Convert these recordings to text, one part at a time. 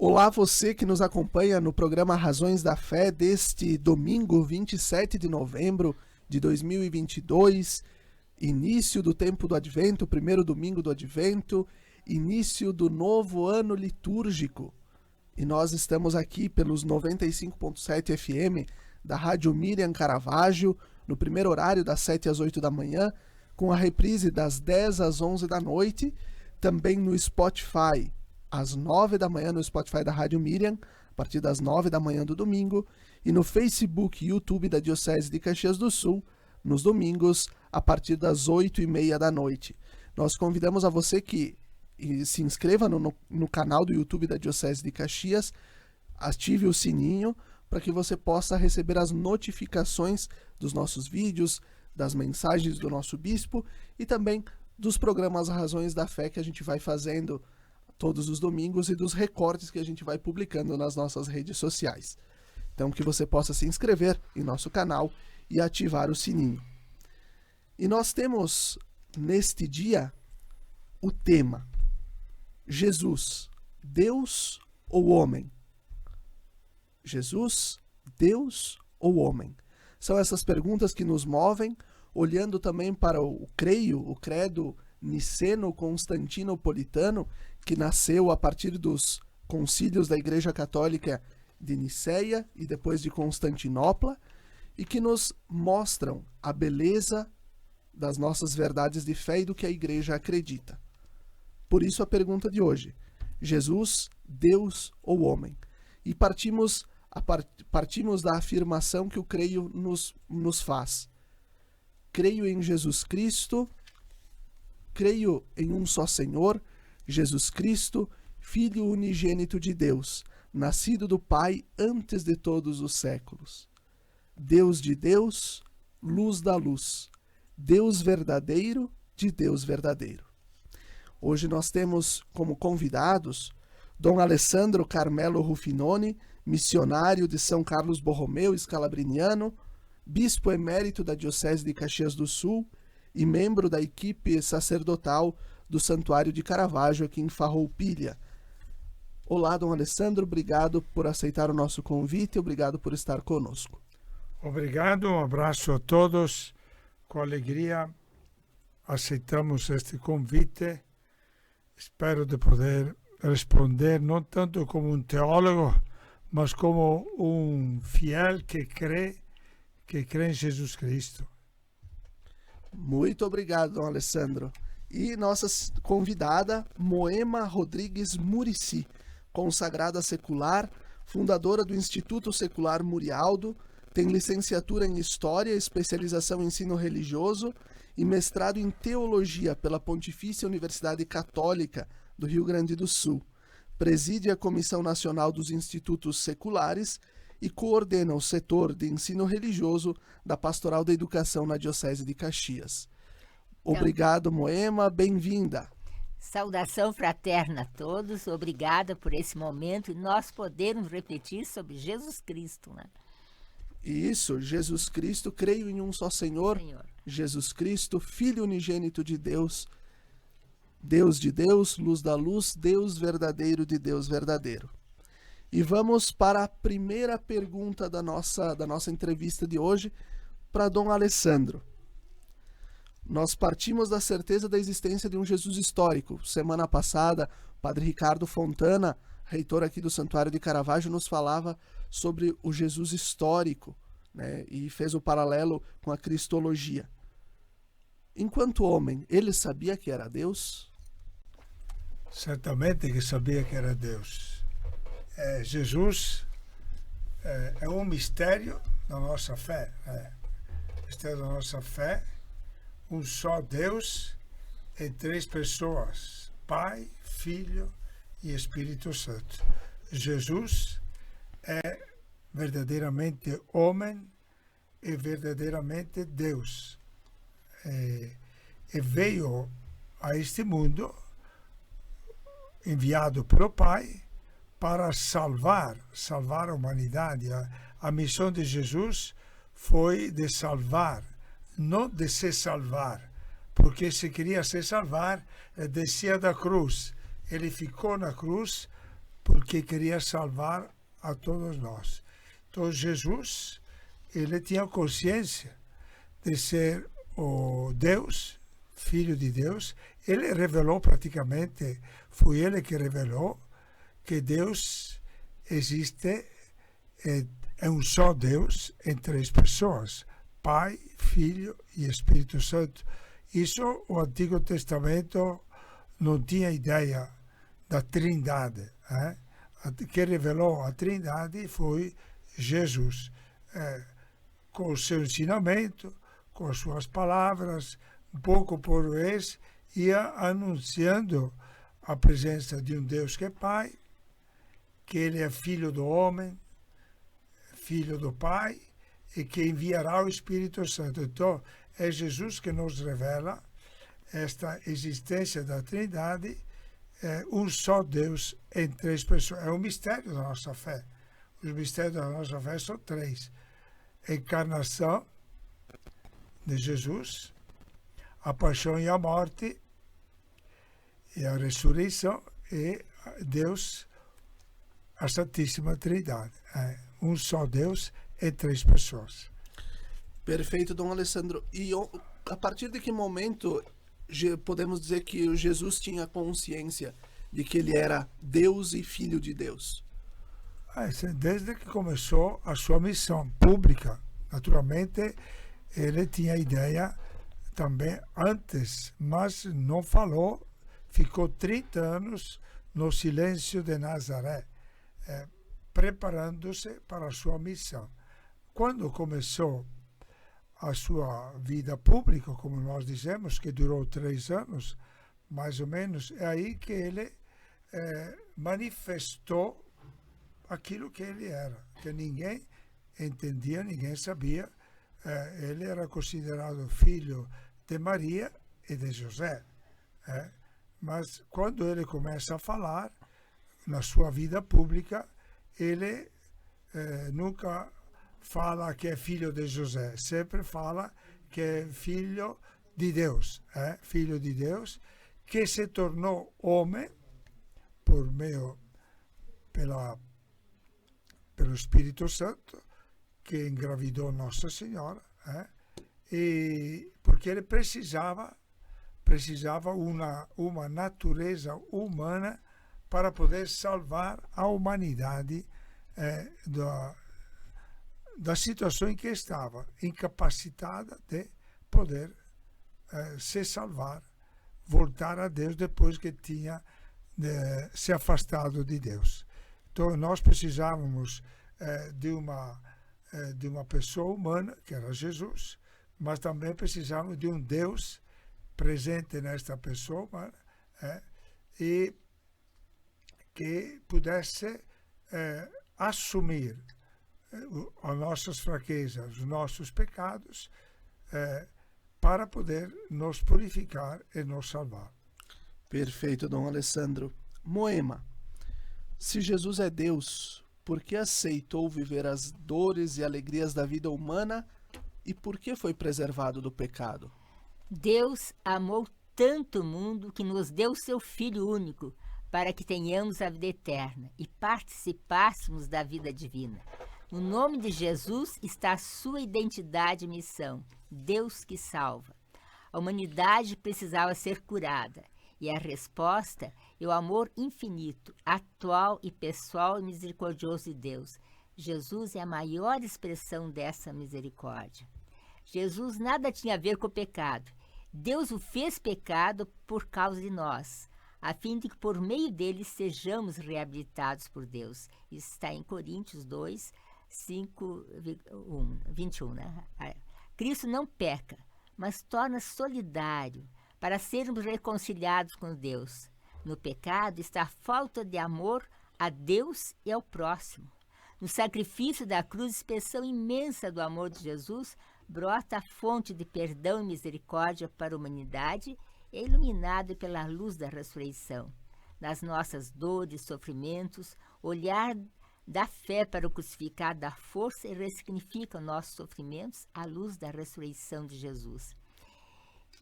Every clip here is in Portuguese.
Olá, você que nos acompanha no programa Razões da Fé deste domingo, 27 de novembro de 2022, início do tempo do Advento, primeiro domingo do Advento, início do novo ano litúrgico. E nós estamos aqui pelos 95.7 FM da Rádio Miriam Caravaggio, no primeiro horário das 7 às 8 da manhã, com a reprise das 10 às 11 da noite, também no Spotify, às 9 da manhã no Spotify da Rádio Miriam, a partir das 9 da manhã do domingo, e no Facebook e YouTube da Diocese de Caxias do Sul, nos domingos, a partir das 8h30 da noite. Nós convidamos a você que se inscreva no canal do YouTube da Diocese de Caxias, ative o sininho para que você possa receber as notificações dos nossos vídeos, das mensagens do nosso bispo e também dos programas Razões da Fé que a gente vai fazendo todos os domingos e dos recortes que a gente vai publicando nas nossas redes sociais. Então que você possa se inscrever em nosso canal e ativar o sininho. E nós temos neste dia o tema Jesus, Deus ou homem? Jesus, Deus ou homem? São essas perguntas que nos movem, olhando também para o credo niceno-constantinopolitano, que nasceu a partir dos concílios da Igreja Católica de Niceia e depois de Constantinopla, e que nos mostram a beleza das nossas verdades de fé e do que a Igreja acredita. Por isso a pergunta de hoje: Jesus, Deus ou homem? E partimos da afirmação que o creio nos faz. Creio em Jesus Cristo, creio em um só Senhor, Jesus Cristo, Filho unigênito de Deus, nascido do Pai antes de todos os séculos. Deus de Deus, luz da luz, Deus verdadeiro de Deus verdadeiro. Hoje nós temos como convidados Dom Alessandro Carmelo Ruffinoni, missionário de São Carlos Borromeo, escalabriniano, bispo emérito da Diocese de Caxias do Sul e membro da equipe sacerdotal do Santuário de Caravaggio aqui em Farroupilha. Olá, Dom Alessandro, obrigado por aceitar o nosso convite e obrigado por estar conosco. Obrigado, um abraço a todos. Com alegria aceitamos este convite. Espero de poder responder não tanto como um teólogo, mas como um fiel que crê em Jesus Cristo. Muito obrigado, Dom Alessandro. E nossa convidada, Moema Rodrigues Murici, consagrada secular, fundadora do Instituto Secular Murialdo, tem licenciatura em História, especialização em Ensino Religioso e mestrado em Teologia pela Pontifícia Universidade Católica do Rio Grande do Sul. Preside a Comissão Nacional dos Institutos Seculares e coordena o setor de ensino religioso da Pastoral da Educação na Diocese de Caxias. Obrigado, Moema, bem-vinda. Saudação fraterna a todos, obrigada por esse momento e nós podemos refletir sobre Jesus Cristo, né? Isso, Jesus Cristo, creio em um só Senhor, Jesus Cristo, Filho unigênito de Deus, Deus de Deus, luz da luz, Deus verdadeiro de Deus verdadeiro. E vamos para a primeira pergunta da nossa entrevista de hoje, para Dom Alessandro. Nós partimos da certeza da existência de um Jesus histórico. Semana passada, o Padre Ricardo Fontana, reitor aqui do Santuário de Caravaggio, nos falava sobre o Jesus histórico, né, e fez o paralelo com a cristologia. Enquanto homem, ele sabia que era Deus? Certamente que sabia que era Deus. Jesus é um mistério da nossa fé. Mistério da nossa fé, um só Deus em três pessoas, Pai, Filho e Espírito Santo. Jesus é verdadeiramente homem e verdadeiramente Deus. E veio a este mundo enviado pelo Pai para salvar a humanidade. A missão de Jesus foi de salvar, não de se salvar, porque se queria se salvar, descia da cruz. Ele ficou na cruz porque queria salvar a todos nós. Então Jesus, ele tinha consciência de ser o Deus, Filho de Deus. Ele revelou praticamente, foi ele que revelou que Deus existe, é um só Deus em três pessoas, Pai, Filho e Espírito Santo. Isso o Antigo Testamento não tinha ideia da Trindade. Quem revelou a Trindade foi Jesus, com o seu ensinamento, com as suas palavras, um pouco por vez, ia anunciando a presença de um Deus que é Pai, que ele é filho do homem, filho do Pai, e que enviará o Espírito Santo. Então, é Jesus que nos revela esta existência da Trindade, um só Deus em três pessoas. É um mistério da nossa fé. Os mistérios da nossa fé são três: a encarnação de Jesus, a paixão e a morte, e a ressurreição, e Deus, a Santíssima Trindade. Um só Deus em três pessoas. Perfeito, Dom Alessandro. E a partir de que momento podemos dizer que Jesus tinha consciência de que ele era Deus e Filho de Deus? Desde que começou a sua missão pública. Naturalmente, ele tinha ideia também antes, mas não falou. Ficou 30 anos no silêncio de Nazaré, preparando-se para a sua missão. Quando começou a sua vida pública, como nós dizemos, que durou 3 anos, mais ou menos, é aí que ele manifestou aquilo que ele era, que ninguém entendia, ninguém sabia. Ele era considerado filho de Maria e de José. Mas quando ele começa a falar, na sua vida pública, ele nunca fala que é filho de José, sempre fala que é filho de Deus, filho de Deus, que se tornou homem por meio pelo Espírito Santo, que engravidou Nossa Senhora, e porque ele precisava uma natureza humana para poder salvar a humanidade da situação em que estava, incapacitada de poder se salvar, voltar a Deus depois que tinha se afastado de Deus. Então nós precisávamos de uma pessoa humana, que era Jesus, mas também precisávamos de um Deus presente nesta pessoa humana, e que pudesse assumir as nossas fraquezas, os nossos pecados, para poder nos purificar e nos salvar. Perfeito, Dom Alessandro. Moema, se Jesus é Deus, por que aceitou viver as dores e alegrias da vida humana e por que foi preservado do pecado? Deus amou tanto o mundo que nos deu seu Filho único, para que tenhamos a vida eterna e participássemos da vida divina. No nome de Jesus está a sua identidade e missão, Deus que salva. A humanidade precisava ser curada, e a resposta é o amor infinito, atual e pessoal e misericordioso de Deus. Jesus é a maior expressão dessa misericórdia. Jesus nada tinha a ver com o pecado. Deus o fez pecado por causa de nós, a fim de que por meio dele sejamos reabilitados por Deus. Isso está em Coríntios 2, 5, 21. Né? Cristo não peca, mas torna solidário para sermos reconciliados com Deus. No pecado está a falta de amor a Deus e ao próximo. No sacrifício da cruz, expressão imensa do amor de Jesus, brota a fonte de perdão e misericórdia para a humanidade, é iluminado pela luz da ressurreição. Nas nossas dores e sofrimentos, olhar da fé para o crucificado dá força e ressignifica nossos sofrimentos à luz da ressurreição de Jesus.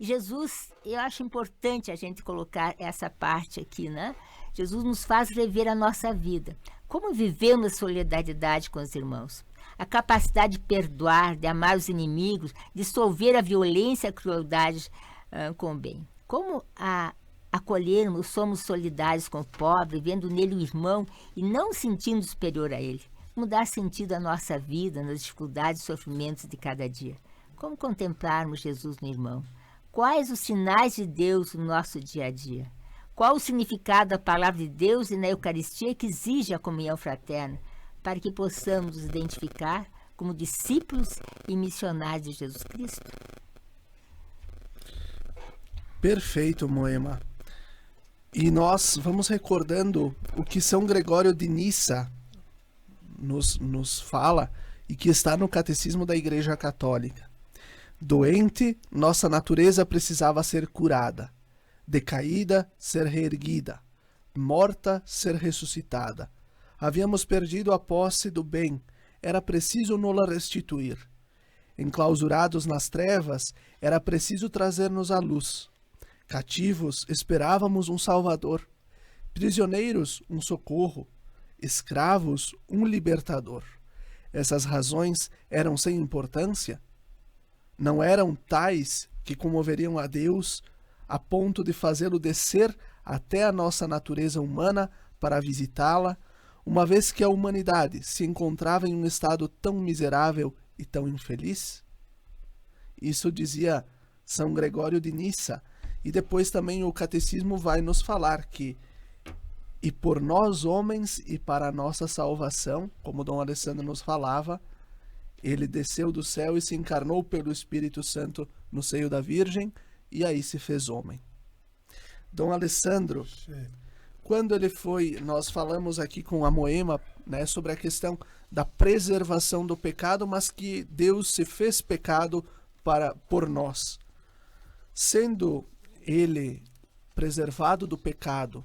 E Jesus, eu acho importante a gente colocar essa parte aqui, né? Jesus nos faz rever a nossa vida. Como vivemos a solidariedade com os irmãos? A capacidade de perdoar, de amar os inimigos, de dissolver a violência e a crueldade com o bem. Como acolhermos, somos solidários com o pobre, vendo nele o irmão e não sentindo superior a ele. Como dar sentido à nossa vida, nas dificuldades e sofrimentos de cada dia. Como contemplarmos Jesus no irmão? Quais os sinais de Deus no nosso dia a dia? Qual o significado da palavra de Deus e na Eucaristia que exige a comunhão fraterna, para que possamos nos identificar como discípulos e missionários de Jesus Cristo? Perfeito, Moema. E nós vamos recordando o que São Gregório de Nissa nos fala e que está no Catecismo da Igreja Católica. Doente, nossa natureza precisava ser curada. Decaída, ser reerguida. Morta, ser ressuscitada. Havíamos perdido a posse do bem, era preciso nola restituir. Enclausurados nas trevas, era preciso trazer-nos à luz. Cativos, esperávamos um Salvador. Prisioneiros, um socorro. Escravos, um libertador. Essas razões eram sem importância? Não eram tais que comoveriam a Deus a ponto de fazê-lo descer até a nossa natureza humana para visitá-la, uma vez que a humanidade se encontrava em um estado tão miserável e tão infeliz? Isso dizia São Gregório de Nissa, e depois também o Catecismo vai nos falar que e por nós homens e para a nossa salvação, como Dom Alessandro nos falava, ele desceu do céu e se encarnou pelo Espírito Santo no seio da Virgem, e aí se fez homem. Dom Alessandro, Sim. quando ele foi, nós falamos aqui com a Moema, né, sobre a questão da preservação do pecado, mas que Deus se fez pecado por nós. Sendo ele preservado do pecado,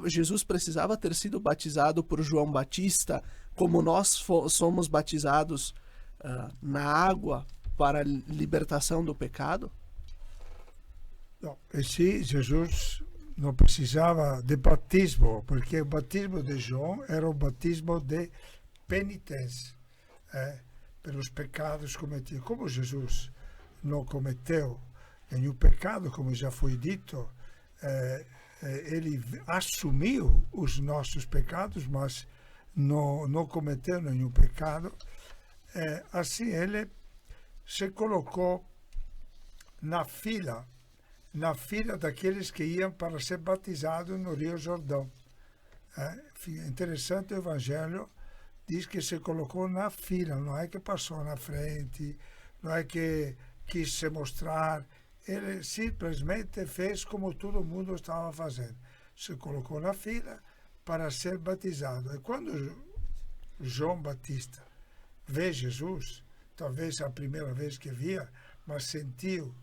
Jesus precisava ter sido batizado por João Batista, como nós somos batizados na água para a libertação do pecado? Não, e sim, Jesus não precisava de batismo, porque o batismo de João era o batismo de penitência, pelos pecados cometidos. Como Jesus não cometeu nenhum pecado, como já foi dito, ele assumiu os nossos pecados, mas não cometeu nenhum pecado. Assim ele se colocou na fila daqueles que iam para ser batizados no Rio Jordão. Interessante, o Evangelho diz que se colocou na fila, não é que passou na frente, não é que quis se mostrar. Ele simplesmente fez como todo mundo estava fazendo. Se colocou na fila para ser batizado. E quando João Batista vê Jesus, talvez a primeira vez que via, mas sentiu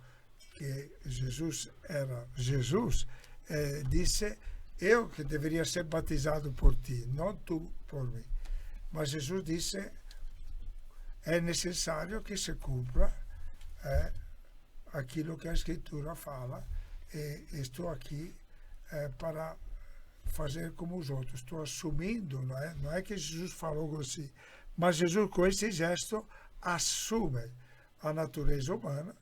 que Jesus era Jesus, disse: eu que deveria ser batizado por ti, não tu por mim. Mas Jesus disse: é necessário que se cumpra aquilo que a Escritura fala, e estou aqui para fazer como os outros. Estou assumindo, não é que Jesus falou assim, mas Jesus, com esse gesto, assume a natureza humana,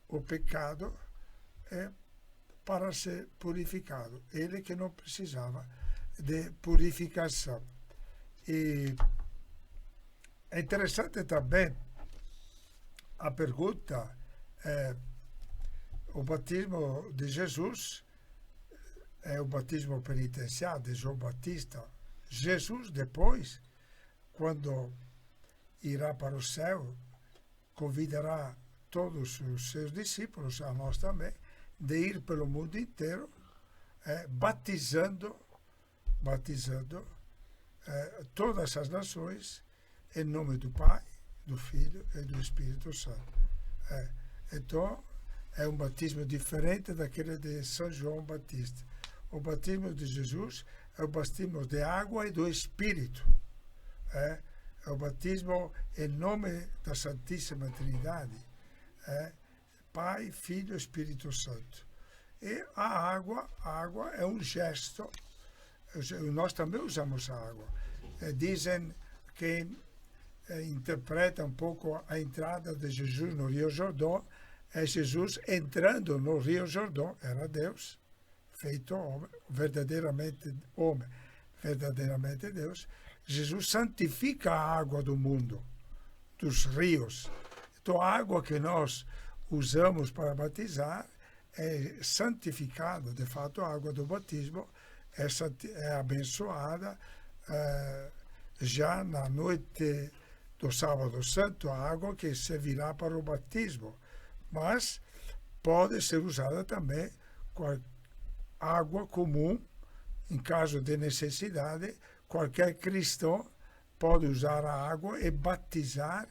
o pecado, para ser purificado. Ele que não precisava de purificação. E é interessante também a pergunta. O batismo de Jesus é o batismo penitencial de João Batista. Jesus, depois, quando irá para o céu, convidará todos os seus discípulos, a nós também, de ir pelo mundo inteiro, batizando todas as nações em nome do Pai, do Filho e do Espírito Santo. Então, é um batismo diferente daquele de São João Batista. O batismo de Jesus é o batismo de água e do Espírito. É o batismo em nome da Santíssima Trindade, Pai, Filho e Espírito Santo. E a água é um gesto. Nós também usamos a água. Dizem que interpreta um pouco a entrada de Jesus no Rio Jordão. É Jesus entrando no Rio Jordão, era Deus, feito homem, verdadeiramente Deus. Jesus santifica a água do mundo, dos rios. Então, a água que nós usamos para batizar é santificada. De fato, a água do batismo é abençoada já na noite do Sábado Santo, a água que servirá para o batismo. Mas pode ser usada também com água comum, em caso de necessidade. Qualquer cristão pode usar a água e batizar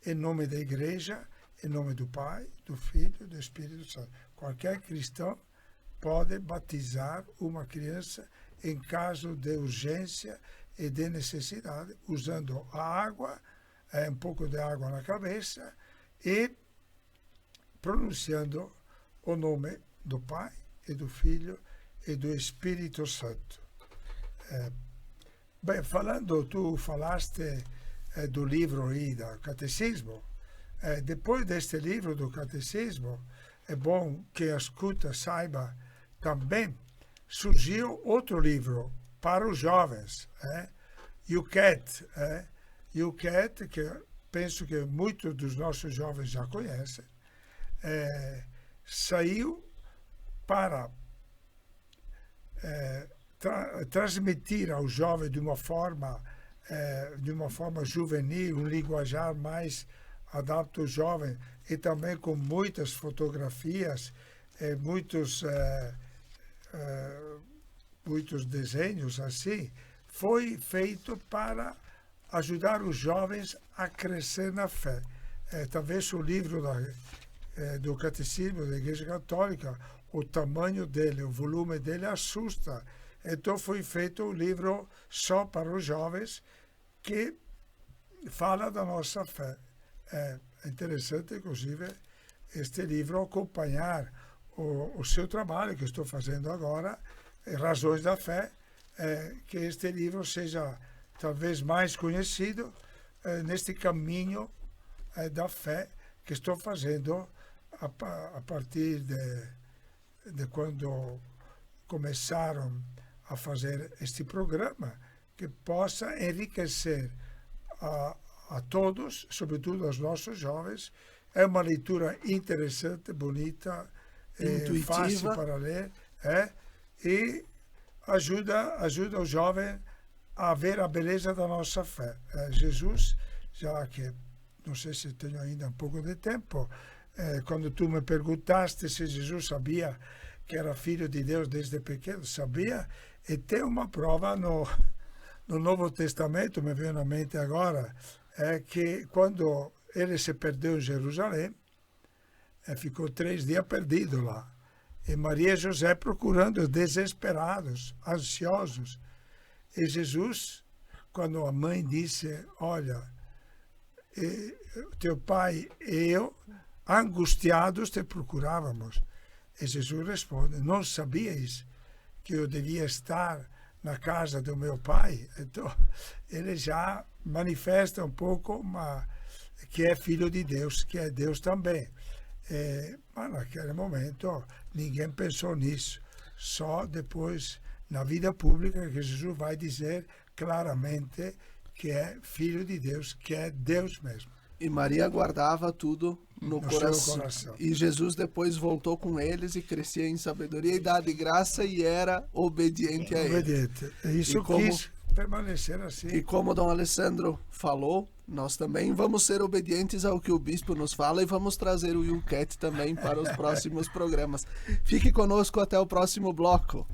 em nome da igreja, em nome do Pai, do Filho e do Espírito Santo. Qualquer cristão pode batizar uma criança em caso de urgência e de necessidade, usando a água, um pouco de água na cabeça e pronunciando o nome do Pai e do Filho e do Espírito Santo. Bem, tu falaste do livro aí do Catecismo. Depois deste livro do Catecismo, é bom que a escuta saiba, também surgiu outro livro para os jovens, YouCat, que penso que muitos dos nossos jovens já conhecem. Saiu para transmitir ao jovem de uma forma juvenil, um linguajar mais adaptado ao jovem, e também com muitas fotografias, muitos desenhos assim. Foi feito para ajudar os jovens a crescer na fé. Talvez o livro do Catecismo da Igreja Católica, o tamanho dele, o volume dele assusta. Então foi feito um livro só para os jovens que fala da nossa fé. É interessante, inclusive, este livro acompanhar o seu trabalho que estou fazendo agora, Razões da Fé, que este livro seja talvez mais conhecido neste caminho da fé que estou fazendo a partir de quando começaram a fazer este programa, que possa enriquecer a todos, sobretudo aos nossos jovens. É uma leitura interessante, bonita, intuitiva, fácil para ler, e ajuda o jovem a ver a beleza da nossa fé. Jesus, já que não sei se tenho ainda um pouco de tempo, quando tu me perguntaste se Jesus sabia que era filho de Deus desde pequeno, sabia, e tem uma prova no Novo Testamento, me veio na mente agora, que quando ele se perdeu em Jerusalém, ficou 3 dias perdido lá, e Maria e José procurando, desesperados, ansiosos, e Jesus, quando a mãe disse, olha, teu pai e eu, angustiados, te procurávamos. E Jesus responde, não sabias que eu devia estar na casa do meu pai? Então, ele já manifesta um pouco que é filho de Deus, que é Deus também. Mas naquele momento, ninguém pensou nisso. Só depois, na vida pública, que Jesus vai dizer claramente que é filho de Deus, que é Deus mesmo. E Maria guardava tudo no coração. E Jesus depois voltou com eles e crescia em sabedoria e dada de graça e era obediente a ele. Isso quis permanecer assim. E como Dom Alessandro falou, nós também vamos ser obedientes ao que o bispo nos fala e vamos trazer o YouCat também para os próximos programas. Fique conosco até o próximo bloco.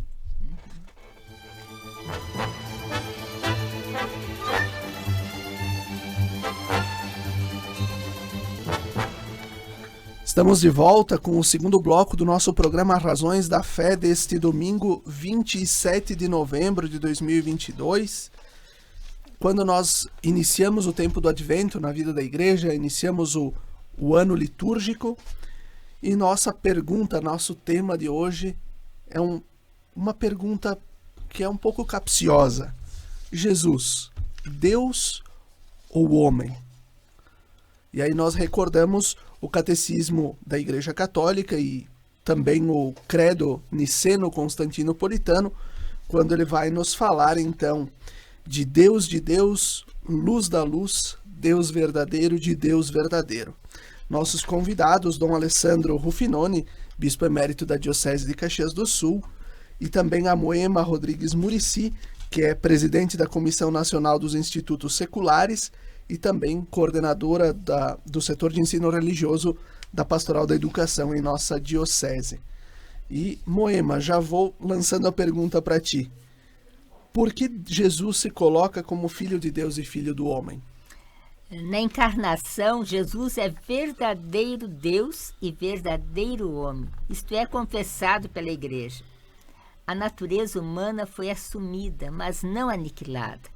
Estamos de volta com o segundo bloco do nosso programa Razões da Fé deste domingo 27 de novembro de 2022, quando nós iniciamos o tempo do Advento na vida da igreja, iniciamos o ano litúrgico E nossa pergunta, nosso tema de hoje é uma pergunta que é um pouco capciosa. Jesus, Deus ou homem? E aí nós recordamos o catecismo da Igreja Católica e também o credo niceno-constantinopolitano, quando ele vai nos falar então de Deus, luz da luz, Deus verdadeiro de Deus verdadeiro. Nossos convidados, Dom Alessandro Rufinoni, bispo emérito da Diocese de Caxias do Sul, e também a Moema Rodrigues Murici, que é presidente da Comissão Nacional dos Institutos Seculares e também coordenadora do setor de ensino religioso da Pastoral da Educação em nossa diocese. E, Moema, já vou lançando a pergunta para ti. Por que Jesus se coloca como Filho de Deus e Filho do homem? Na encarnação, Jesus é verdadeiro Deus e verdadeiro homem. Isto é confessado pela Igreja. A natureza humana foi assumida, mas não aniquilada.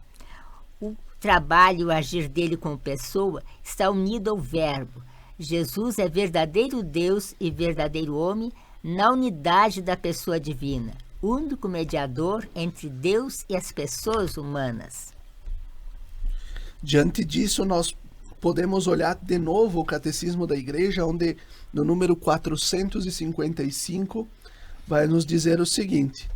O trabalho e o agir dele como pessoa está unido ao Verbo. Jesus é verdadeiro Deus e verdadeiro homem na unidade da pessoa divina, único mediador entre Deus e as pessoas humanas. Diante disso, nós podemos olhar de novo o Catecismo da Igreja, onde no número 455 vai nos dizer o seguinte: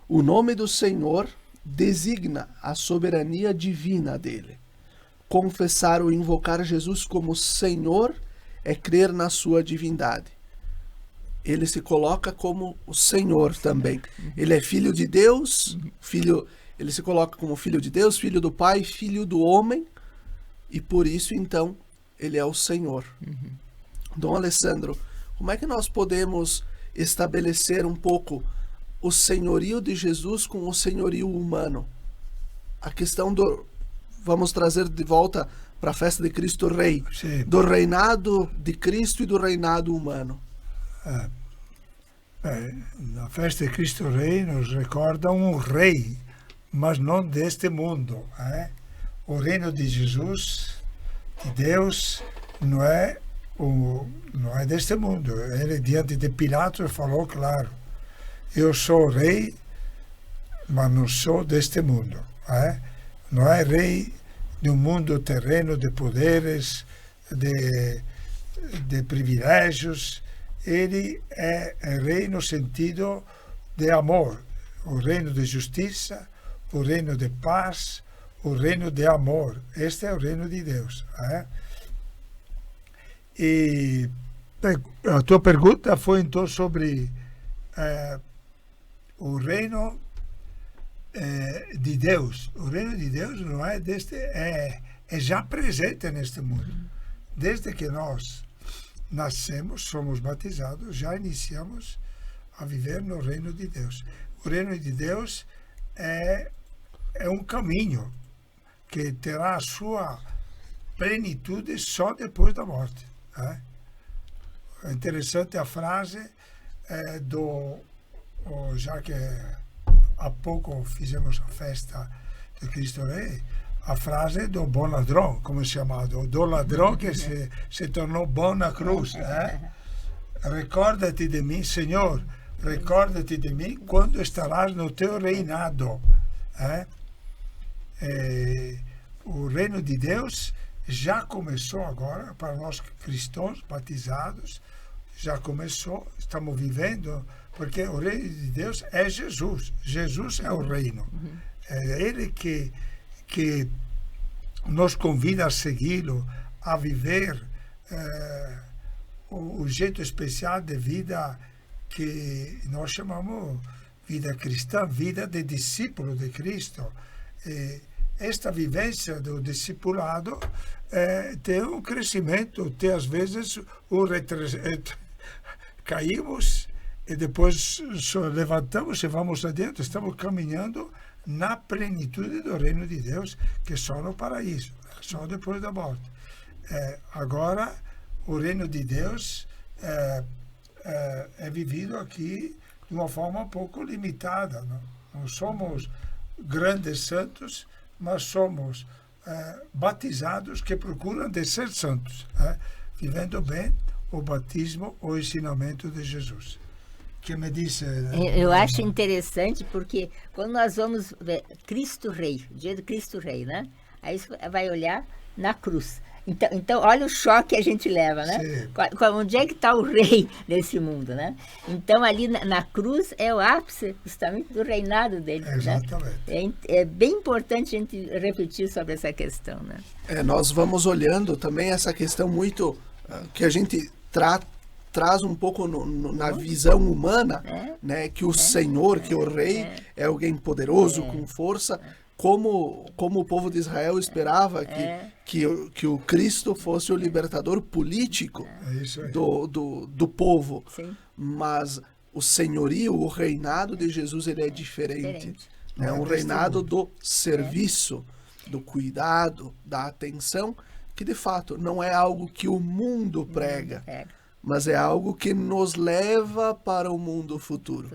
o nome do Senhor designa a soberania divina dele. Confessar ou invocar Jesus como Senhor é crer na sua divindade. Ele se coloca como o Senhor também. Ele é filho de Deus, ele se coloca como filho de Deus, filho do Pai, filho do homem, e por isso, então, ele é o Senhor. Dom Alessandro, como é que nós podemos estabelecer um pouco o senhorio de Jesus com o senhorio humano? A questão vamos trazer de volta para a festa de Cristo Rei, Sim. do reinado de Cristo e do reinado humano. Na festa de Cristo Rei nos recorda um rei, mas não deste mundo. O reino de Jesus, de Deus, não é deste mundo. Ele, diante de Pilatos, falou claro: eu sou rei, mas não sou deste mundo. Não é rei de um mundo terreno de poderes, de privilégios. Ele é rei no sentido de amor, o reino de justiça, o reino de paz, o reino de amor. Este é o reino de Deus. E a tua pergunta foi então sobre o reino de Deus. O reino de Deus não é é já presente neste mundo. Desde que nós nascemos, somos batizados, já iniciamos a viver no reino de Deus. O reino de Deus é um caminho que terá a sua plenitude só depois da morte. É interessante a frase já que há pouco fizemos a festa de Cristo Rei, a frase do bom ladrão, como é chamado, do ladrão que se tornou bom na cruz. Recorda-te de mim, Senhor, recorda-te de mim quando estarás no teu reinado. O reino de Deus já começou agora, para nós cristãos batizados, já começou, estamos vivendo, porque o reino de Deus é Jesus. Jesus é o reino. É ele que nos convida a segui-lo, a viver o jeito especial de vida que nós chamamos vida cristã, vida de discípulo de Cristo. Esta vivência do discipulado tem um crescimento, tem às vezes caímos e depois levantamos e vamos adiante. Estamos caminhando na plenitude do reino de Deus, que é só no paraíso, só depois da morte. Agora, o reino de Deus é vivido aqui de uma forma um pouco limitada. Não somos grandes santos, mas somos batizados que procuram de ser santos, vivendo bem o batismo, o ensinamento de Jesus. Que me disse... Eu acho interessante porque quando nós vamos ver Cristo Rei, o dia do Cristo Rei, né? Aí você vai olhar na cruz. Então, olha o choque que a gente leva, né? Onde é que está o rei desse mundo, né? Então, ali na cruz é o ápice justamente do reinado dele. Exatamente. Né? É bem importante a gente refletir sobre essa questão, né? Nós vamos olhando também essa questão muito que a gente traz um pouco na visão humana, né? Que o Senhor, que o rei é alguém poderoso, com força, como o povo de Israel esperava que o Cristo fosse o libertador político do povo. Sim. Mas o senhorio, o reinado de Jesus, ele é diferente. É um reinado do serviço, do cuidado, da atenção, que de fato não é algo que o mundo prega, mas é algo que nos leva para o mundo futuro.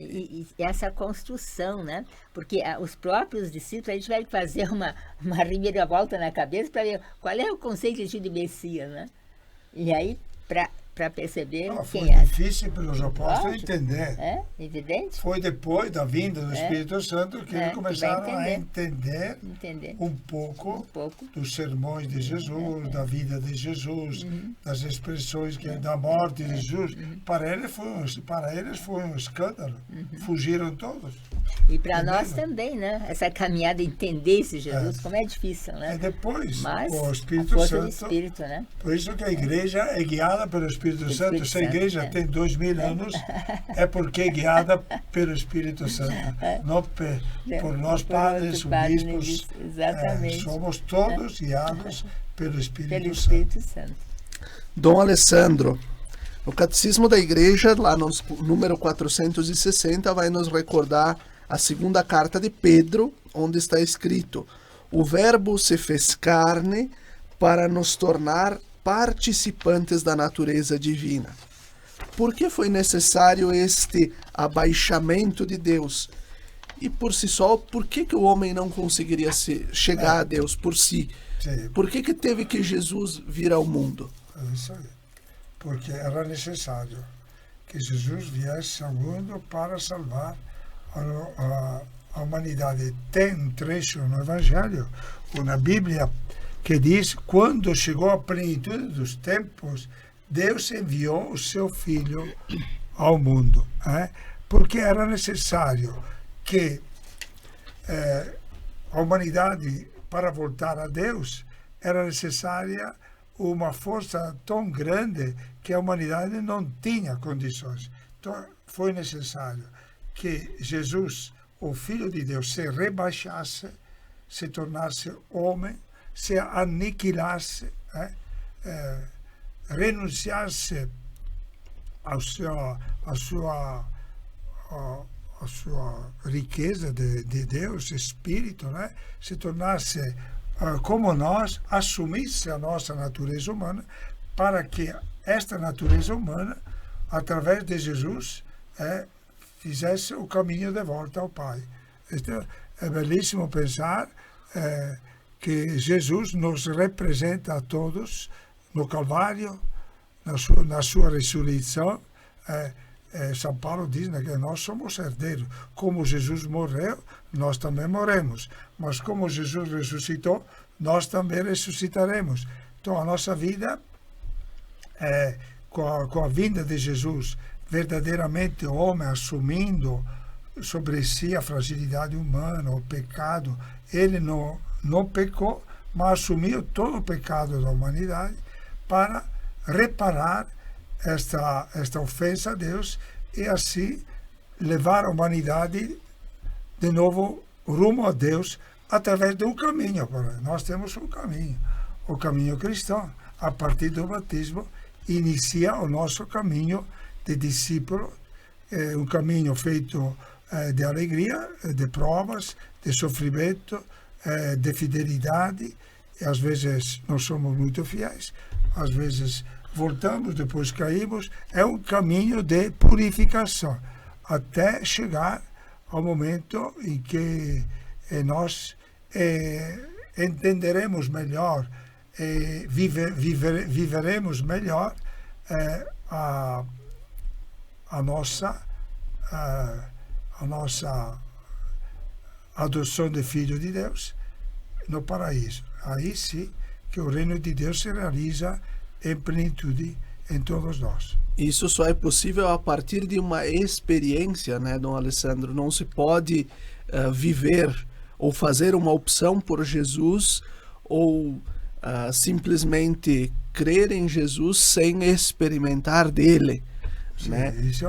E essa construção, né? Porque os próprios discípulos, eles tiveram que fazer uma reviravolta na cabeça para ver qual é o conceito de Messias, né? E aí, para perceber quem Foi é. difícil para os apóstolos entender. É evidente. Foi depois da vinda do Espírito Santo que eles começaram a entender um pouco dos sermões de Jesus, da vida de Jesus, das expressões da morte de Jesus. Para eles foi um escândalo. Fugiram todos. E para nós também, né? Essa caminhada, entender esse Jesus, como é difícil, né? E depois, mas o Espírito a força Santo. Do Espírito, né? Por isso que a igreja é guiada pelo Espírito Santo. Se a igreja tem 2000 anos, é porque é guiada pelo Espírito Santo. Não por nós padres, bispos. Exatamente. Somos todos guiados pelo Espírito Santo. Dom Alessandro, o Catecismo da Igreja, lá no número 460, vai nos recordar a segunda carta de Pedro, onde está escrito: o Verbo se fez carne para nos tornar participantes da natureza divina. Por que foi necessário este abaixamento de Deus? E por si só, por que o homem não conseguiria chegar a Deus por si? Sim. Por que teve que Jesus vir ao mundo? É isso aí. Porque era necessário que Jesus viesse ao mundo para salvar a humanidade. Tem um trecho no Evangelho, ou na Bíblia, que diz: quando chegou a plenitude dos tempos, Deus enviou o seu Filho ao mundo. Porque era necessário que a humanidade, para voltar a Deus, era necessária uma força tão grande que a humanidade não tinha condições. Então, foi necessário que Jesus, o Filho de Deus, se rebaixasse, se tornasse homem, se aniquilasse, renunciasse à sua riqueza de Deus, Espírito, se tornasse como nós, assumisse a nossa natureza humana, para que esta natureza humana, através de Jesus, fizesse o caminho de volta ao Pai. Então, é belíssimo pensar que Jesus nos representa a todos no Calvário, na sua ressurreição. São Paulo diz que nós somos herdeiros. Como Jesus morreu, nós também morremos. Mas como Jesus ressuscitou, nós também ressuscitaremos. Então a nossa vida, com a vinda de Jesus, verdadeiramente o homem assumindo sobre si a fragilidade humana, o pecado, ele não pecou, mas assumiu todo o pecado da humanidade para reparar esta ofensa a Deus e assim levar a humanidade de novo rumo a Deus através de um caminho. Nós temos um caminho, o caminho cristão. A partir do batismo inicia o nosso caminho de discípulo, um caminho feito de alegria, de provas, de sofrimento, de fidelidade. E às vezes nós somos muito fiéis, às vezes voltamos, depois caímos. É um caminho de purificação, até chegar ao momento em que nós entenderemos melhor, viveremos melhor a nossa adoção de filho de Deus no paraíso. Aí sim que o reino de Deus se realiza em plenitude em todos nós. Isso só é possível a partir de uma experiência, né, Dom Alessandro? Não se pode viver ou fazer uma opção por Jesus ou simplesmente crer em Jesus sem experimentar dele. Sim, né? Isso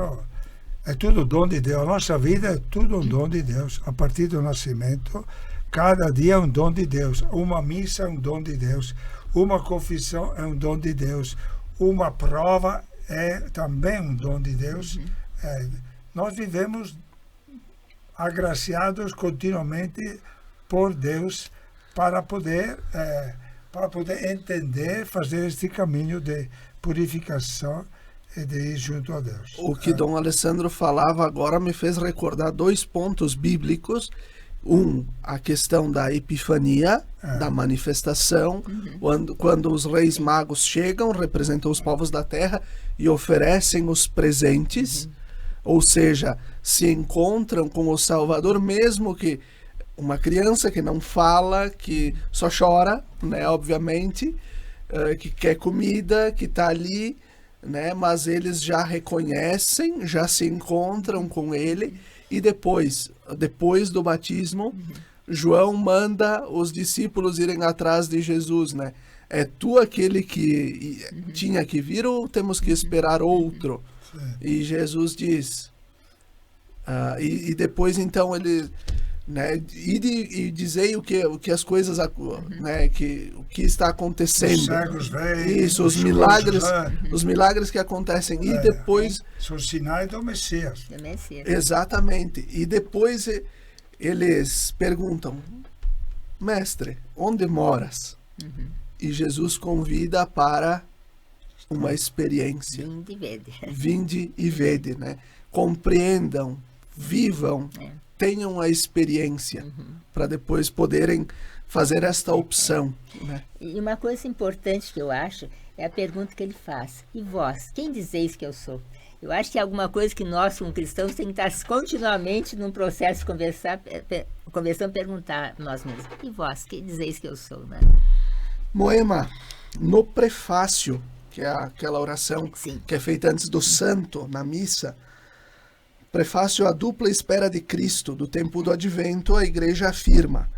é tudo dom de Deus. A nossa vida é tudo um dom de Deus. A partir do nascimento, cada dia é um dom de Deus. Uma missa é um dom de Deus. Uma confissão é um dom de Deus. Uma prova é também um dom de Deus. Nós vivemos agraciados continuamente por Deus para poder entender, fazer este caminho de purificação e de ir junto a Deus. O que Dom Alessandro falava agora me fez recordar 2 pontos bíblicos. A questão da epifania, da manifestação, quando os reis magos chegam, representam os povos da terra e oferecem os presentes, ou seja, se encontram com o Salvador, mesmo que uma criança que não fala, que só chora, né, obviamente, que quer comida, que está ali, né, mas eles já reconhecem, já se encontram com ele. E depois do batismo, João manda os discípulos irem atrás de Jesus, né? É tu aquele que tinha que vir ou temos que esperar outro? E Jesus diz, e depois então ele, né? E dizei o que as coisas, né? O que está acontecendo? Os cegos veem, isso, os milagres que acontecem. E depois são sinais do Messias. Exatamente. E depois eles perguntam, mestre, onde moras? E Jesus convida para uma experiência. Vinde e vede, né? Compreendam, vivam, tenham a experiência para depois poderem fazer esta opção. Né? E uma coisa importante que eu acho é a pergunta que ele faz. E vós, quem dizeis que eu sou? Eu acho que é alguma coisa que nós, como cristãos, temos que estar continuamente num processo de conversando, perguntar nós mesmos. E vós, quem dizeis que eu sou? Né? Moema, no prefácio, que é aquela oração que é feita antes do santo, na missa, prefácio à dupla espera de Cristo, do tempo do advento, a igreja afirma: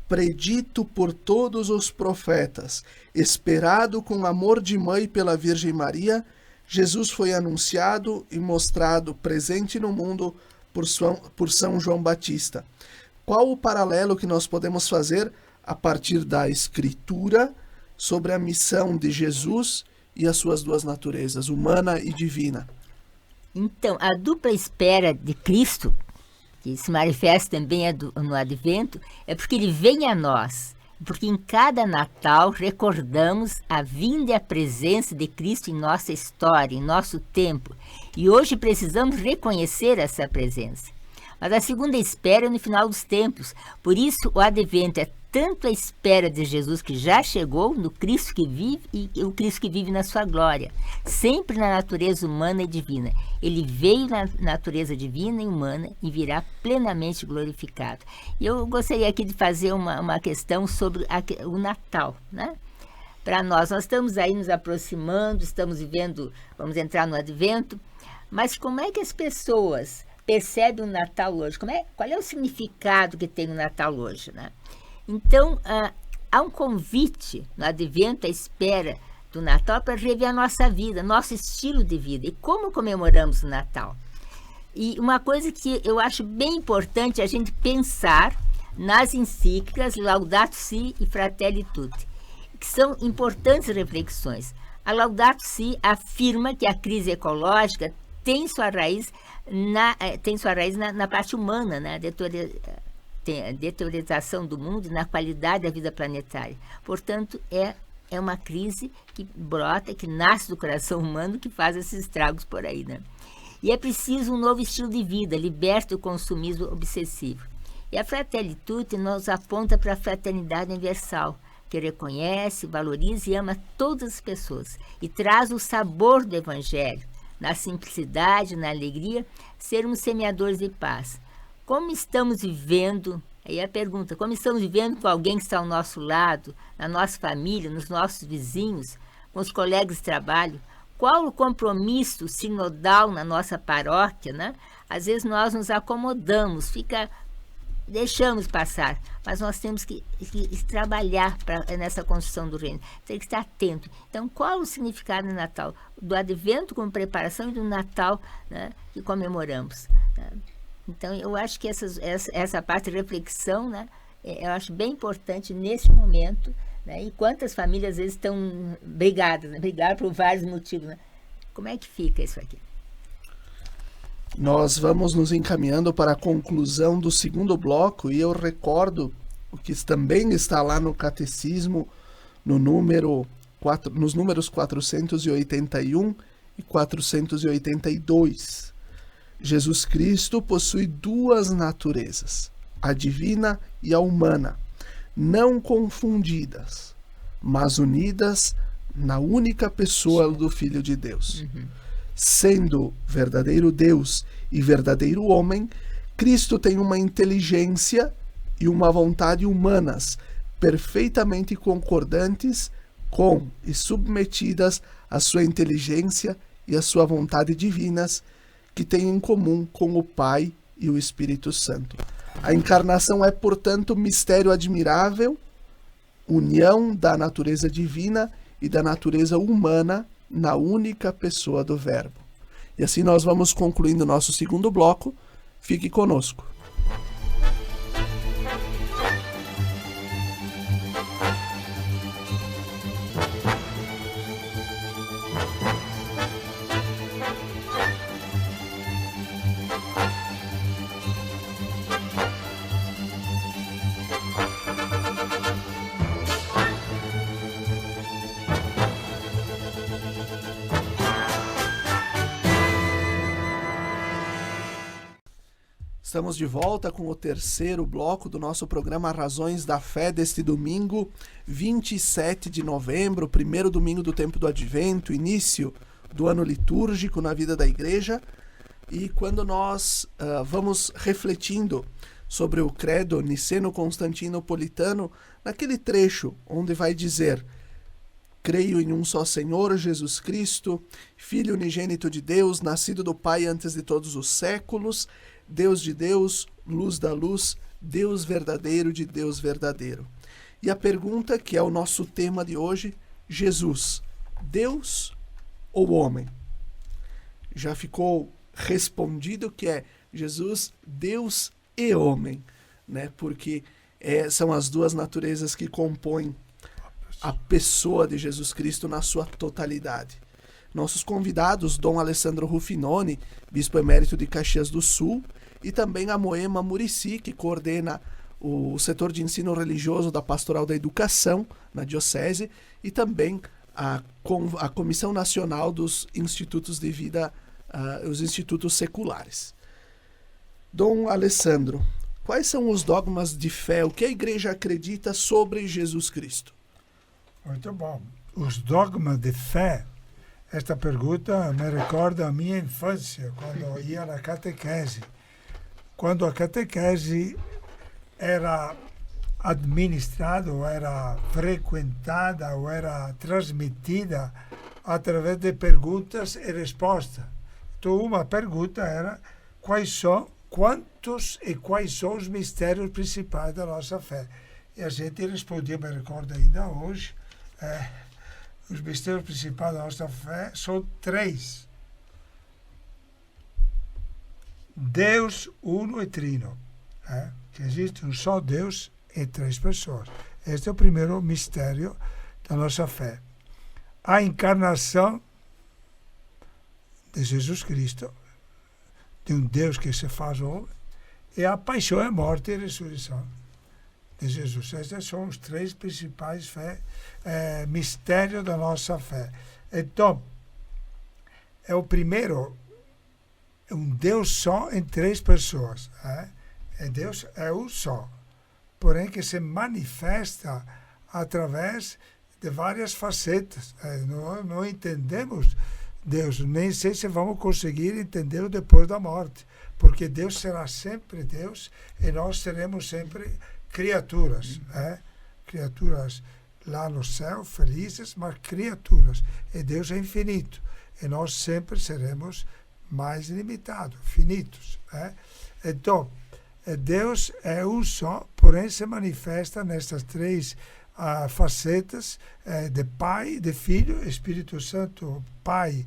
predito por todos os profetas, esperado com amor de mãe pela Virgem Maria, Jesus foi anunciado e mostrado presente no mundo por São João Batista. Qual o paralelo que nós podemos fazer a partir da Escritura sobre a missão de Jesus e as suas 2 naturezas, humana e divina? Então, a dupla espera de Cristo, que se manifesta também no Advento, é porque ele vem a nós. Porque em cada Natal recordamos a vinda e a presença de Cristo em nossa história, em nosso tempo. E hoje precisamos reconhecer essa presença. Mas a segunda espera é no final dos tempos. Por isso, o Advento é tanto a espera de Jesus que já chegou, no Cristo que vive e o Cristo que vive na sua glória, sempre na natureza humana e divina. Ele veio na natureza divina e humana e virá plenamente glorificado. E eu gostaria aqui de fazer uma questão sobre o Natal, né? Para nós estamos aí nos aproximando, estamos vivendo, vamos entrar no Advento, mas como é que as pessoas percebem o Natal hoje? Qual é o significado que tem o Natal hoje, né? Então, há um convite no Advento, à espera do Natal, para rever a nossa vida, nosso estilo de vida e como comemoramos o Natal. E uma coisa que eu acho bem importante é a gente pensar nas encíclicas Laudato Si e Fratelli Tutti, que são importantes reflexões. A Laudato Si afirma que a crise ecológica tem sua raiz na parte humana, né? A deteriorização do mundo e na qualidade da vida planetária. Portanto, é uma crise que brota, que nasce do coração humano, que faz esses estragos por aí, né? E é preciso um novo estilo de vida, liberto do consumismo obsessivo. E a Fratelli Tutti nos aponta para a fraternidade universal, que reconhece, valoriza e ama todas as pessoas e traz o sabor do Evangelho, na simplicidade, na alegria, sermos semeadores de paz. Como estamos vivendo, aí a pergunta, como estamos vivendo com alguém que está ao nosso lado, na nossa família, nos nossos vizinhos, com os colegas de trabalho? Qual o compromisso sinodal na nossa paróquia, né? Às vezes nós nos acomodamos, deixamos passar, mas nós temos que trabalhar nessa construção do reino, tem que estar atento. Então, qual o significado do Natal? Do Advento como preparação e do Natal, né, que comemoramos. Né? Então, eu acho que essa parte de reflexão, né, eu acho bem importante nesse momento, né, e quantas famílias às vezes estão brigadas, né, brigadas por vários motivos. Né? Como é que fica isso aqui? Nós vamos nos encaminhando para a conclusão do segundo bloco e eu recordo o que também está lá no Catecismo, nos números 481 e 482. Jesus Cristo possui duas naturezas, a divina e a humana, não confundidas, mas unidas na única pessoa do Filho de Deus. Uhum. Sendo verdadeiro Deus e verdadeiro homem, Cristo tem uma inteligência e uma vontade humanas perfeitamente concordantes com e submetidas à sua inteligência e à sua vontade divinas, que têm em comum com o Pai e o Espírito Santo. A encarnação é, portanto, mistério admirável, união da natureza divina e da natureza humana na única pessoa do Verbo. E assim nós vamos concluindo nosso segundo bloco. Fique conosco. Estamos de volta com o terceiro bloco do nosso programa Razões da Fé deste domingo, 27 de novembro, primeiro domingo do tempo do Advento, início do ano litúrgico na vida da Igreja. E quando nós vamos refletindo sobre o credo niceno-constantinopolitano, naquele trecho onde vai dizer: creio em um só Senhor, Jesus Cristo, Filho unigênito de Deus, nascido do Pai antes de todos os séculos, Deus de Deus, luz da luz, Deus verdadeiro de Deus verdadeiro. E a pergunta que é o nosso tema de hoje: Jesus, Deus ou homem? Já ficou respondido que é Jesus, Deus e homem, né? Porque são as duas naturezas que compõem a pessoa de Jesus Cristo na sua totalidade. Nossos convidados, Dom Alessandro Ruffinoni, bispo emérito de Caxias do Sul, e também a Moema Muricy, que coordena o setor de ensino religioso da Pastoral da Educação na Diocese, e também a Comissão Nacional dos Institutos de Vida, os Institutos Seculares. Dom Alessandro, quais são os dogmas de fé, o que a Igreja acredita sobre Jesus Cristo? Muito bom. Os dogmas de fé, esta pergunta me recorda a minha infância, quando eu ia na catequese. Quando a catequese era administrada, ou era frequentada, ou era transmitida através de perguntas e respostas. Então, uma pergunta era: quantos e quais são os mistérios principais da nossa fé? E a gente respondia, me recordo ainda hoje, os mistérios principais da nossa fé são 3. Deus uno e trino. Que existe um só Deus e 3 pessoas. Este é o primeiro mistério da nossa fé. A encarnação de Jesus Cristo, de um Deus que se faz homem, e a paixão, a morte e a ressurreição de Jesus. Estes são os 3 principais mistérios da nossa fé. Então, é o primeiro, um Deus só em 3 pessoas. Deus é um só, porém que se manifesta através de várias facetas. Não entendemos Deus, nem sei se vamos conseguir entendê-lo depois da morte, porque Deus será sempre Deus e nós seremos sempre criaturas, criaturas lá no céu, felizes, mas criaturas. E Deus é infinito, e nós sempre seremos mais limitados, finitos. Então, Deus é um só, porém se manifesta nestas três facetas de Pai, de Filho, Espírito Santo, Pai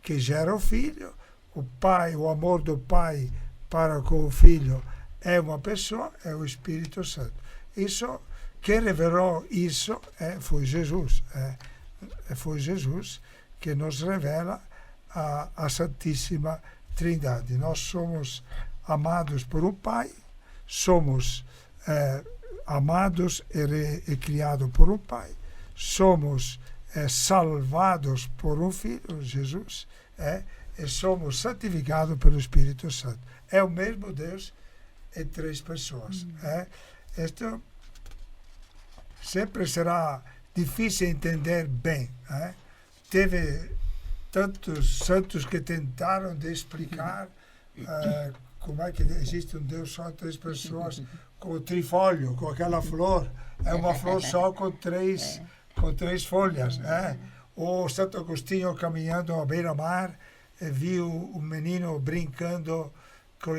que gera o Filho, o Pai, o amor do Pai para com o Filho é uma pessoa, é o Espírito Santo. Isso, quem revelou isso foi Jesus. Foi Jesus que nos revela a Santíssima Trindade. Nós somos amados por um Pai, somos amados e criados por um Pai, somos salvados por um Filho, Jesus, e somos santificados pelo Espírito Santo. É o mesmo Deus em três pessoas. Isto sempre será difícil entender bem. Teve tantos santos que tentaram de explicar como é que existe um Deus só em três pessoas, com o trifólio, com aquela flor. É uma flor só com três folhas. O Santo Agostinho, caminhando à beira-mar, viu um menino brincando,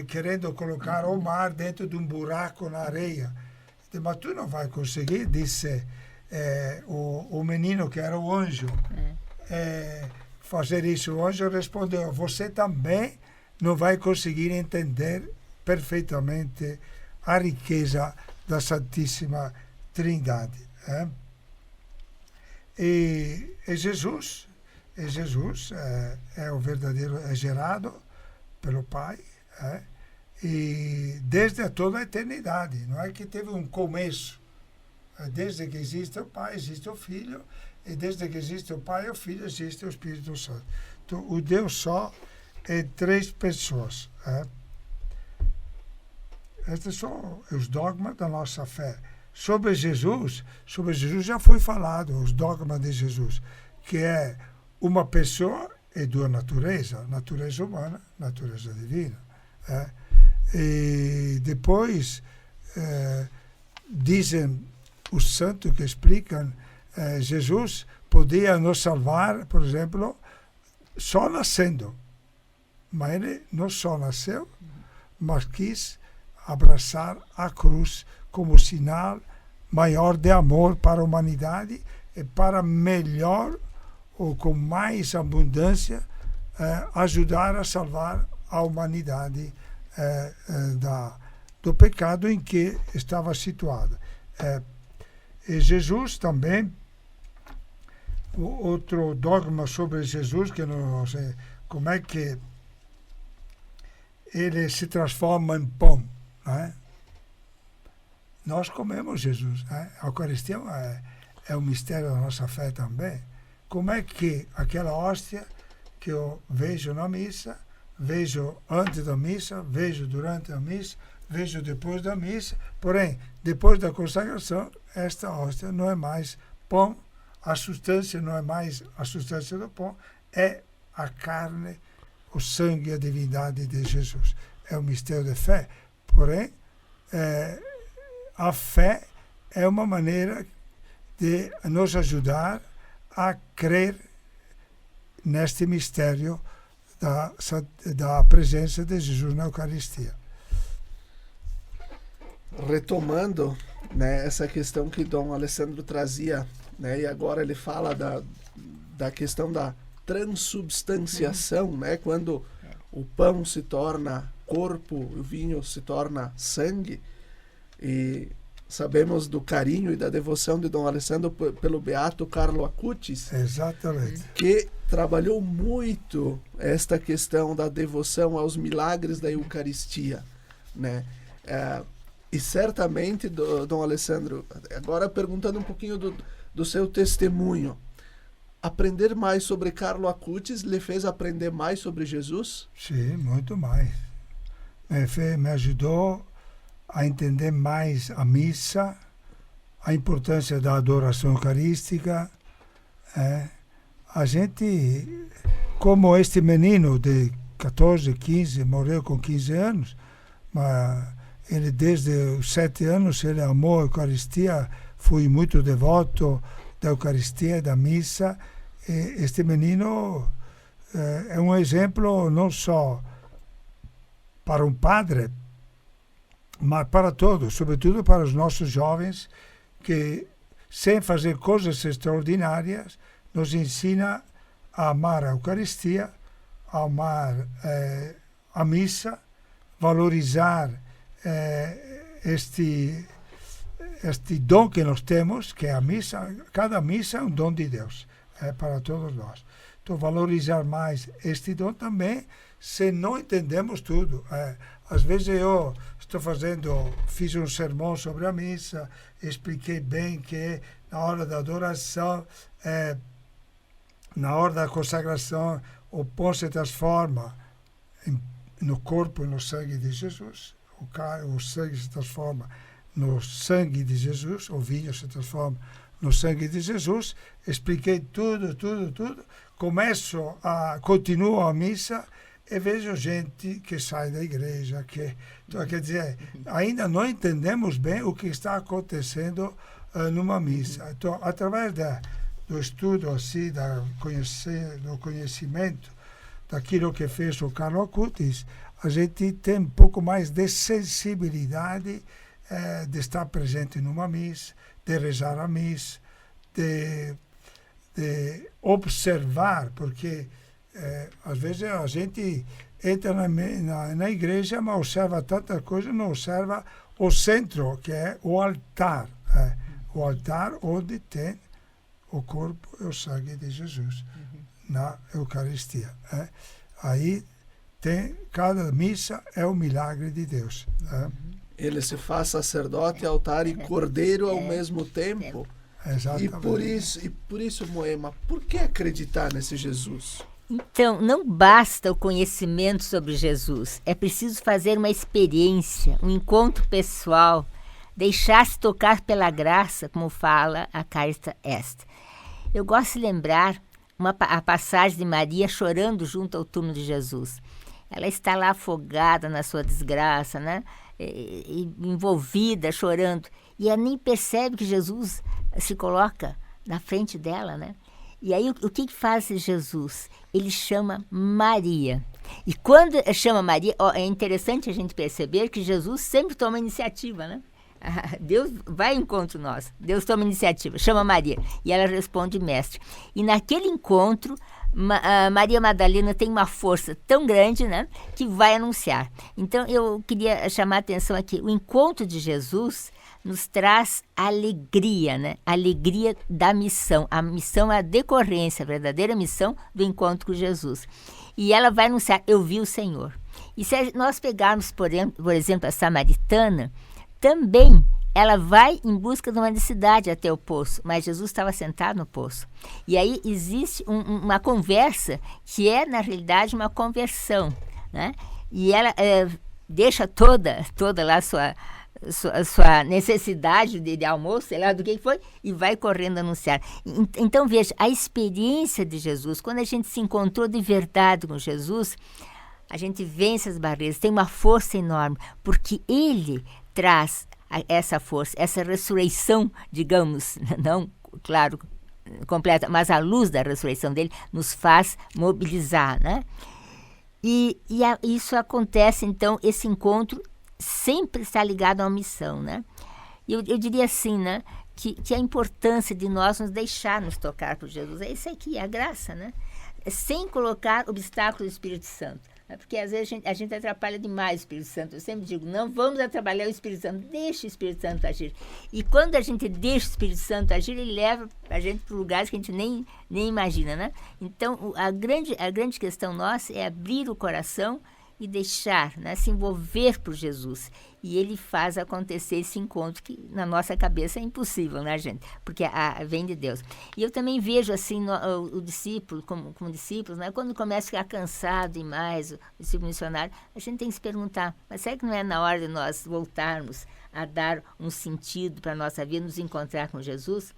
querendo colocar o mar dentro de um buraco na areia. Disse, mas tu não vai conseguir, disse o menino, que era o anjo, fazer isso. O anjo respondeu, você também não vai conseguir entender perfeitamente a riqueza da Santíssima Trindade. E Jesus é o verdadeiro, é gerado pelo Pai, e desde toda a eternidade. Não é que teve um começo. Desde que existe o Pai, existe o Filho, e desde que existe o Pai e o Filho, existe o Espírito Santo. Então, o Deus só é três pessoas. Estes são os dogmas da nossa fé. Sobre Jesus já foi falado, os dogmas de Jesus, que é uma pessoa e duas naturezas, natureza humana, natureza divina. E depois dizem os santos que explicam, Jesus podia nos salvar, por exemplo, só nascendo. Mas ele não só nasceu, mas quis abraçar a cruz como sinal maior de amor para a humanidade e para melhor ou com mais abundância ajudar a salvar a humanidade do pecado em que estava situada. E Jesus também, outro dogma sobre Jesus, que não sei como é que ele se transforma em pão. Nós comemos Jesus. A Eucaristia é um mistério da nossa fé também. Como é que aquela hóstia que eu vejo na missa, vejo antes da missa, vejo durante a missa, vejo depois da missa, porém, depois da consagração, esta hóstia não é mais pão, a substância não é mais a substância do pão, é a carne, o sangue e a divindade de Jesus. É um mistério de fé, porém, a fé é uma maneira de nos ajudar a crer neste mistério da presença de Jesus na Eucaristia. Retomando, né, essa questão que Dom Alessandro trazia, né, e agora ele fala da questão da transubstanciação, né, quando o pão se torna corpo, o vinho se torna sangue, e sabemos do carinho e da devoção de Dom Alessandro pelo beato Carlo Acutis. Exatamente. Que trabalhou muito esta questão da devoção aos milagres da Eucaristia, né? E certamente, Dom Alessandro, agora perguntando um pouquinho do seu testemunho, aprender mais sobre Carlo Acutis lhe fez aprender mais sobre Jesus? Sim, muito mais. Me ajudou a entender mais a missa, a importância da adoração eucarística. A gente, como este menino de 14, 15, morreu com 15 anos, mas ele desde os 7 anos ele amou a Eucaristia, foi muito devoto da Eucaristia e da missa. E este menino é um exemplo não só para um padre, mas para todos, sobretudo para os nossos jovens, que sem fazer coisas extraordinárias nos ensina a amar a Eucaristia, a amar a missa, valorizar este dom que nós temos, que é a missa. Cada missa é um dom de Deus, para todos nós. Então, valorizar mais este dom também, se não entendemos tudo. Às vezes eu fiz um sermão sobre a missa, expliquei bem que na hora da adoração, na hora da consagração, o pão se transforma no corpo e no sangue de Jesus, o sangue se transforma no sangue de Jesus, o vinho se transforma no sangue de Jesus. Expliquei tudo. Continuo a missa e vejo gente que sai da igreja, então, quer dizer, ainda não entendemos bem o que está acontecendo numa missa. Então, através do estudo, assim, do conhecimento daquilo que fez o Carlo Acutis, a gente tem um pouco mais de sensibilidade de estar presente numa missa, de rezar a missa, de observar, porque às vezes a gente entra na igreja, mas observa tanta coisa, não observa o centro, que é o altar. O altar onde tem o corpo e o sangue de Jesus, na Eucaristia. Aí cada missa é um milagre de Deus. Ele se faz sacerdote, altar e cordeiro ao mesmo tempo. Exatamente. E por isso, Moema, por que acreditar nesse Jesus? Então, não basta o conhecimento sobre Jesus. É preciso fazer uma experiência, um encontro pessoal, deixar-se tocar pela graça, como fala a Carta Est. Eu gosto de lembrar a passagem de Maria chorando junto ao túmulo de Jesus. Ela está lá afogada na sua desgraça, né? Envolvida, chorando. E ela nem percebe que Jesus se coloca na frente dela, né? E aí o que faz Jesus? Ele chama Maria. E quando chama Maria, é interessante a gente perceber que Jesus sempre toma iniciativa, né? Deus vai ao encontro nosso. Deus toma iniciativa, chama Maria. E ela responde, mestre. E naquele encontro, Maria Madalena tem uma força tão grande, né, que vai anunciar. Então, eu queria chamar a atenção aqui. O encontro de Jesus nos traz alegria, né? Alegria da missão. A missão é a decorrência, a verdadeira missão do encontro com Jesus. E ela vai anunciar, eu vi o Senhor. E se nós pegarmos, por exemplo, a samaritana, também ela vai em busca de uma necessidade até o poço, mas Jesus estava sentado no poço. E aí existe uma conversa que é, na realidade, uma conversão, né? E ela deixa toda lá sua necessidade de almoço, sei lá do que foi, e vai correndo anunciar. Então, veja, a experiência de Jesus, quando a gente se encontrou de verdade com Jesus, a gente vence as barreiras, tem uma força enorme, porque Ele traz essa força, essa ressurreição, digamos, não, claro, completa, mas a luz da ressurreição dele nos faz mobilizar, né? E isso acontece, então, esse encontro sempre está ligado a uma missão, né? Eu diria assim, né? Que a importância de nós nos deixarmos tocar por Jesus é isso aqui, a graça, né? Sem colocar obstáculos do Espírito Santo. Porque às vezes a gente atrapalha demais o Espírito Santo. Eu sempre digo, não vamos atrapalhar o Espírito Santo, deixa o Espírito Santo agir. E quando a gente deixa o Espírito Santo agir, ele leva a gente para lugares que a gente nem imagina, né? Então, a grande questão nossa é abrir o coração e deixar, né, se envolver por Jesus. e ele faz acontecer esse encontro que na nossa cabeça é impossível, né, gente? Porque vem de Deus. E eu também vejo assim o discípulo, como discípulos, né? Quando começa a ficar cansado demais, o discípulo missionário, a gente tem que se perguntar, mas será que não é na hora de nós voltarmos a dar um sentido para a nossa vida, nos encontrar com Jesus?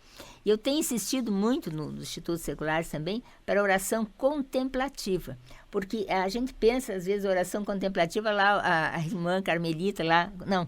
E eu tenho insistido muito nos institutos seculares também para a oração contemplativa, porque a gente pensa, às vezes, a oração contemplativa lá, a irmã Carmelita lá, não,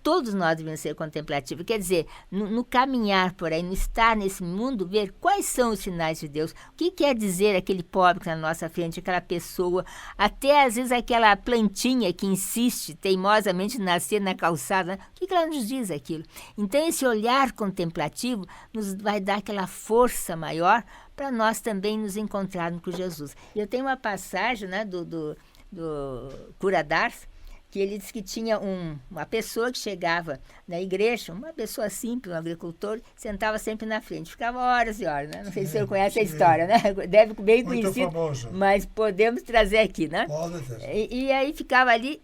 todos nós devemos ser contemplativos, quer dizer, no caminhar por aí, no estar nesse mundo, ver quais são os sinais de Deus, o que quer dizer aquele pobre que está na nossa frente, aquela pessoa, até às vezes aquela plantinha que insiste teimosamente em nascer na calçada, né? O que ela nos diz aquilo? Então esse olhar contemplativo nos vai dar aquela força maior para nós também nos encontrarmos com Jesus. E eu tenho uma passagem, né, do Cura d'Ars, que ele disse que tinha uma pessoa que chegava na igreja, uma pessoa simples, um agricultor, sentava sempre na frente, ficava horas e horas, né? Não sei se o senhor conhece a história, né? Deve bem conhecido, famoso. Mas podemos trazer aqui, né? Pode ter. E aí ficava ali,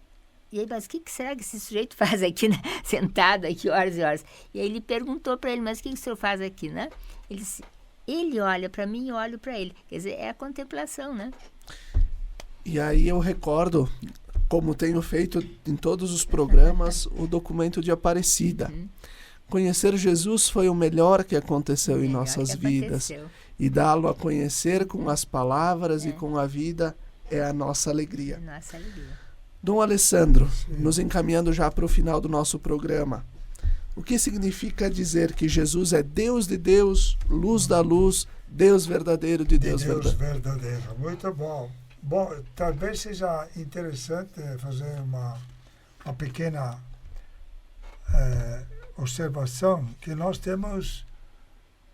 e aí, mas o que será que esse sujeito faz aqui, né? Sentado aqui horas e horas. E aí ele perguntou para ele, mas o que o senhor faz aqui, né? Ele disse, ele olha para mim e eu olho para ele. Quer dizer, é a contemplação, né? E aí eu recordo, como tenho feito em todos os programas, o documento de Aparecida. Conhecer Jesus foi o melhor que aconteceu em nossas vidas. E dá-lo a conhecer com as palavras e com a vida é a nossa alegria. Nossa alegria. Dom Alessandro, nos encaminhando já para o final do nosso programa, o que significa dizer que Jesus é Deus de Deus, luz da luz, Deus verdadeiro de Deus verdadeiro. Muito bom. Bom, talvez seja interessante fazer uma pequena observação, que nós temos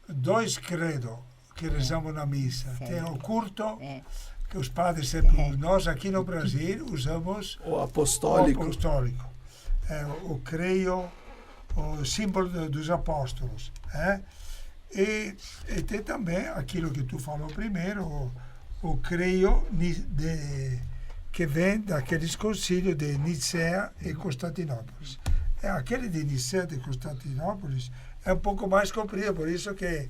dois credos que rezamos na missa. Tem o culto, que os padres sempre... Nós aqui no Brasil usamos o apostólico. O creio, o símbolo dos apóstolos. E tem também aquilo que tu falou primeiro, o creio que vem daqueles concílios de Nicéia e Constantinópolis. Aquele de Nicéia e Constantinópolis é um pouco mais comprido, por isso que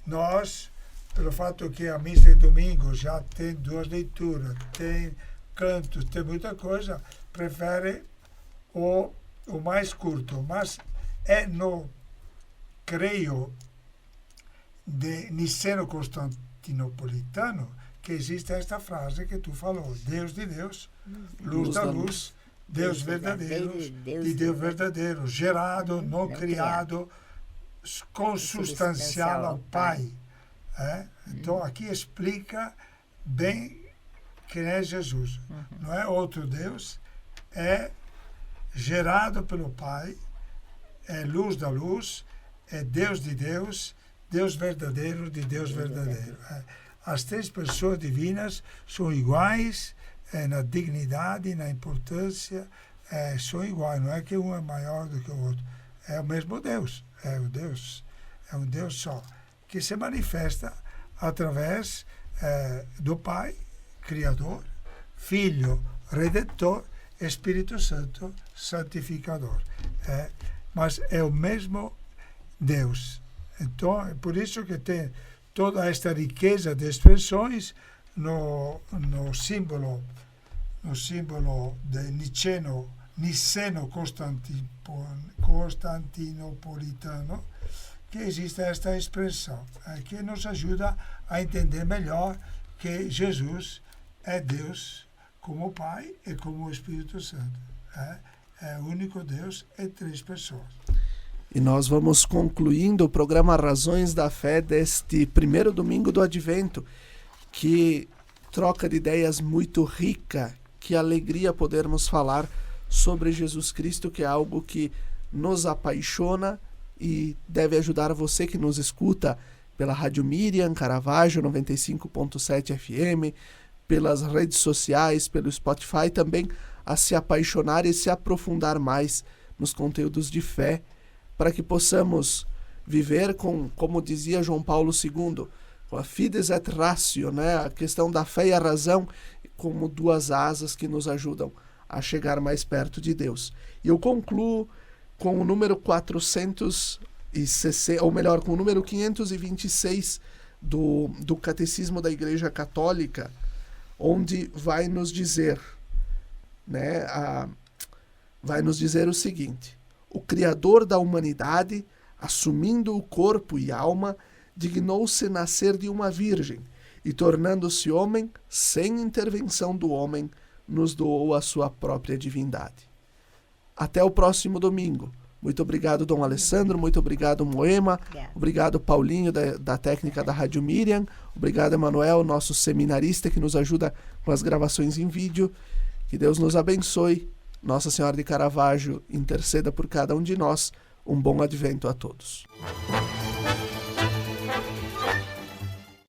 nós, pelo fato que a missa de domingo já tem duas leituras, tem cantos, tem muita coisa, prefere o mais curto. Mas é no creio de niceno-constantinopolitano que existe esta frase que tu falou, Deus de Deus, luz da luz, Deus verdadeiro, de Deus verdadeiro, gerado, não criado, consubstancial ao Pai. Então aqui explica bem quem é Jesus. Não é outro Deus, é gerado pelo Pai, é luz da luz, é Deus de Deus, Deus verdadeiro de Deus verdadeiro. As três pessoas divinas são iguais na dignidade, na importância, são iguais. Não é que um é maior do que o outro. É o mesmo Deus. É um Deus só, que se manifesta através do Pai, Criador, Filho, Redentor, Espírito Santo, Santificador. Mas é o mesmo Deus. Então, é por isso que tem toda esta riqueza de expressões no símbolo de niceno-constantinopolitano, que existe esta expressão, que nos ajuda a entender melhor que Jesus é Deus como Pai e como Espírito Santo. É o único Deus em três pessoas. E nós vamos concluindo o programa Razões da Fé deste primeiro domingo do Advento, que troca de ideias muito rica, que alegria podermos falar sobre Jesus Cristo, que é algo que nos apaixona e deve ajudar você que nos escuta pela Rádio Miriam, Caravaggio 95.7 FM, pelas redes sociais, pelo Spotify, também a se apaixonar e se aprofundar mais nos conteúdos de fé, para que possamos viver como dizia João Paulo II, com a fides et ratio, né? A questão da fé e a razão como duas asas que nos ajudam a chegar mais perto de Deus. E eu concluo com o número 460, ou melhor, com o número 526 do Catecismo da Igreja Católica, onde vai nos dizer, né, vai nos dizer o seguinte: o Criador da humanidade, assumindo o corpo e alma, dignou-se nascer de uma virgem e, tornando-se homem, sem intervenção do homem, nos doou a sua própria divindade. Até o próximo domingo. Muito obrigado, Dom Alessandro. Muito obrigado, Moema. Obrigado, Paulinho, da técnica da Rádio Miriam. Obrigado, Emanuel, nosso seminarista que nos ajuda com as gravações em vídeo. Que Deus nos abençoe. Nossa Senhora de Caravaggio interceda por cada um de nós. Um bom advento a todos.